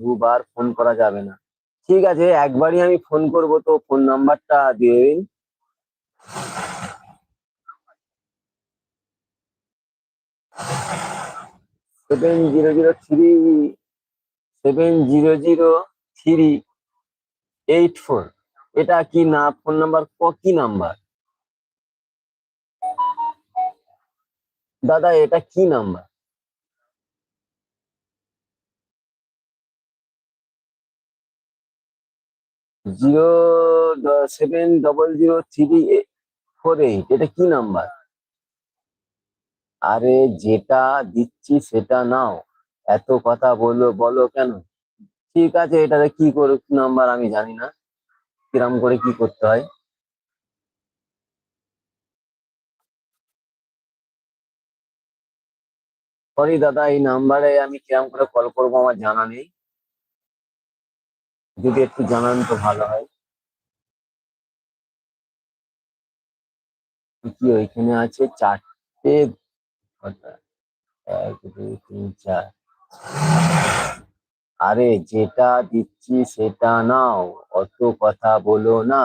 দুবার ফোন করা যাবে না। ঠিক আছে, একবারই আমি ফোন করব, তো ফোন নাম্বারটা দিয়ে দিন। 7003 এটা কি না ফোন নাম্বার? কি নাম্বার দাদা, এটা কি নাম্বার? 70700348, এটা কি নাম্বার? আরে যেটা দিচ্ছি সেটা নাও, এত কথা বলো বলো কেন? ঠিক আছে, এটাতে কি করে নাম্বার আমি জানি না, কিরম করে কি করতে হয়। সরি দাদা, এই নাম্বারে আমি কিরম করে কল করবো আমার জানা নেই, যদি একটু জানান তো ভালো হয়। কি ওইখানে আছে চারটে ঘন্টা? 1 2 3 4। আরে যেটা দিচ্ছি সেটা নাও, অত কথা বলো না।